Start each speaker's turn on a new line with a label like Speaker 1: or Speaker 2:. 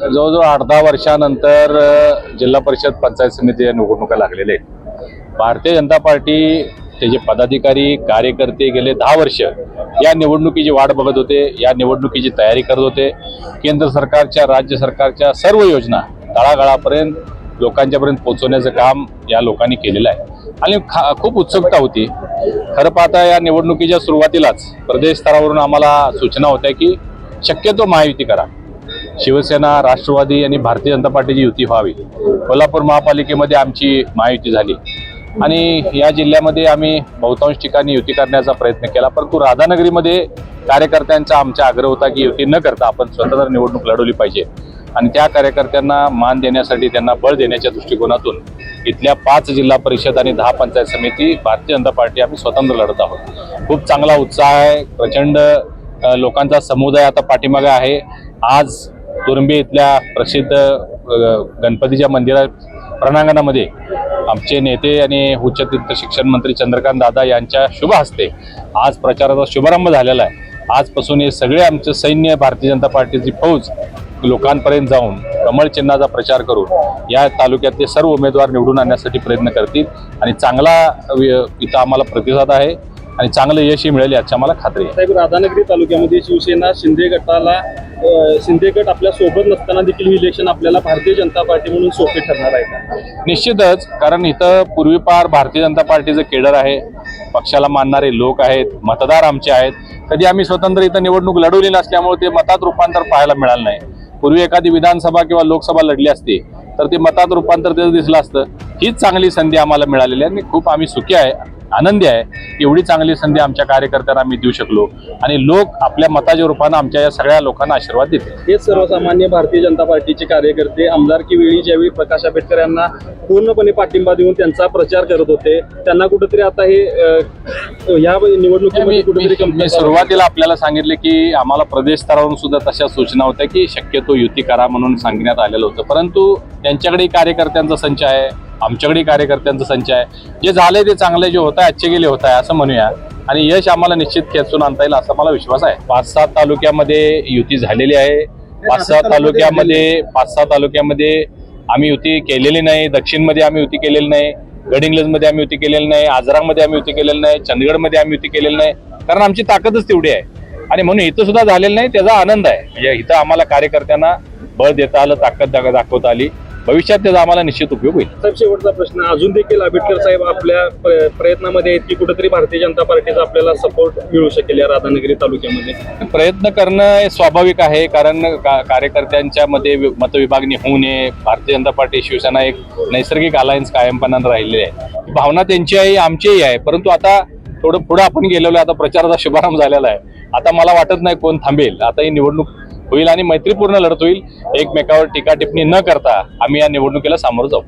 Speaker 1: जवळजवळ 8-10 वर्षानंतर जिल्हा परिषद पंचायत समिती या निवडणुका लागलेल्या आहेत। भारतीय जनता पार्टी त्याचे पदाधिकारी कार्यकर्ते गेले 10 वर्ष या निवडणुकीची वाट बघत होते, या निवडणुकीची तयारी करत होते। केंद्र सरकारच्या राज्य सरकारच्या सर्व योजना तळागाळापर्यंत लोकांच्यापर्यंत पोहोचवण्याचं काम या लोकांनी केलेलं आहे आणि खूप उत्सुकता होती। खरं पाहता या निवडणुकीच्या सुरुवातीलाच प्रदेश स्तरावरून आम्हाला सूचना होत्या की शक्यतो महायुती करा, शिवसेना, राष्ट्रवादी आणि भारतीय जनता पार्टीची युती व्हावी। कोल्हापूर महापालिकेमध्ये आमची महायुती झाली आणि या जिल्ह्यामध्ये आम्ही बहुतांश ठिकाणी युती करण्याचा प्रयत्न केला, परंतु राधानगरीमध्ये कार्यकर्त्यांचा आमचा आग्रह होता की युती न करता आपण स्वतंत्र निवडणूक लढवली पाहिजे आणि त्या कार्यकर्त्यांना मान देण्यासाठी, त्यांना बळ देण्याच्या दृष्टिकोनातून इथल्या 5 जिल्हा परिषद आणि 10 पंचायत समिती भारतीय जनता पार्टी आम्ही स्वतंत्र लढत आहोत। खूप चांगला उत्साह आहे, प्रचंड लोकांचा समुदाय आता पाठीमागे आहे। आज तुरंबी इथल्या प्रसिद्ध गणपतीच्या मंदिरात प्रणांगणामध्ये आमचे नेते आणि उच्च तीर्थ शिक्षण मंत्री चंद्रकांत दादा यांच्या शुभ हस्ते आज प्रचाराचा शुभारंभ झालेला आहे। आजपासून हे सगळे आमचे सैन्य, भारतीय जनता पार्टीची फौज लोकांपर्यंत जाऊन कमळ चिन्हाचा प्रचार करून या तालुक्यातले सर्व उमेदवार निवडून आणण्यासाठी प्रयत्न करतील आणि चांगला इथं आम्हाला प्रतिसाद आहे आणि चांगलं यशही मिळेल याची आम्हाला खात्री आहे।
Speaker 2: साहेब, राधानगरी तालुक्यामध्ये शिवसेना शिंदे गट आपल्या सोबत नसताना देखील हे इलेक्शन आपल्याला भारतीय जनता पार्टी म्हणून सोपे ठरणार आहे का?
Speaker 1: निश्चितच, कारण इथं पूर्वीपार भारतीय जनता पार्टीचं केडर आहे, पक्षाला मानणारे लोक आहेत, मतदार आमचे आहेत। कधी आम्ही स्वतंत्र इथं निवडणूक लढवली नसल्यामुळे ते मतात रूपांतर पाहायला मिळालं नाही। पूर्वी एखादी विधानसभा किंवा लोकसभा लढली असती तर ते मतात रूपांतर त्याचं दिसलं असतं। हीच चांगली संधी आम्हाला मिळालेली आहे आणि खूप आम्ही सुखी आहे, आनंदी आहे। एवढी चांगली संधी आमच्या कार्यकर्त्यांना आम्ही देऊ शकलो आणि लोक आपल्या मताच्या रूपाने आमच्या या सगळ्या लोकांना आशीर्वाद देतील।
Speaker 2: हे सर्वसामान्य भारतीय जनता पार्टीचे कार्यकर्ते आमदारकी वेळी ज्यावेळी प्रकाश आंबेडकर यांना पूर्णपणे पाठिंबा देऊन त्यांचा प्रचार करत होते, त्यांना कुठेतरी आता हे या निवडणुकीमध्ये कुठेतरी
Speaker 1: मी सुरुवातीला आपल्याला सांगितले की आम्हाला प्रदेश स्तरावरून सुद्धा तशा सूचना होत्या की शक्यतो युती करा म्हणून सांगण्यात आलेलं होतं, परंतु त्यांच्याकडे कार्यकर्त्यांचा संच आहे, आमच्याकडे कार्यकर्त्यांचा संच आहे। जे झाले ते चांगले, जे होत आहे आजचे गेले होत आहे असं म्हणूया आणि यश आम्हाला निश्चित खेचून आणता येईल असा मला विश्वास आहे। 5-6 तालुक्यामध्ये युती झालेली आहे। 5-6 तालुक्यामध्ये आम्ही युती केलेली नाही। दक्षिणमध्ये आम्ही युती केलेली नाही, गडिंग्लजमध्ये आम्ही युती केलेली नाही, आजरामध्ये आम्ही युती केलेली नाही, चंदगडमध्ये आम्ही युती केलेली नाही, कारण आमची ताकदच तेवढी आहे आणि म्हणून इथं सुद्धा झालेलं नाही त्याचा आनंद आहे। म्हणजे इथं आम्हाला कार्यकर्त्यांना बळ देता आलं, ताकद दाखवता आली, भविष्यात त्याचा आम्हाला निश्चित उपयोग होईल।
Speaker 2: साहेब, शेवटचा प्रश्न, अजून देखील आंबेडकर साहेब आपल्या प्रयत्नामध्ये आहेत की कुठेतरी भारतीय जनता पार्टीचा आपल्याला सपोर्ट मिळू शकेल या राधानगरी तालुक्यामध्ये?
Speaker 1: प्रयत्न करणं स्वाभाविक आहे, कारण कार्यकर्त्यांच्या मध्ये मतविभागणी होऊ नये। भारतीय जनता पार्टी शिवसेना एक नैसर्गिक अलायन्स कायमपणानं राहिलेली आहे, भावना त्यांची आहे, आमचीही आहे, परंतु आता थोडं पुढे आपण गेलेलो आहे। आता प्रचाराचा शुभारंभ झालेला आहे, आता मला वाटत नाही कोण थांबेल। आता ही निवडणूक होईल आणि मैत्रीपूर्ण लढत होईल, एकमेकावर टीका टिप्पणी न करता आम्ही या निवडणुकीला सामोरं जाऊ।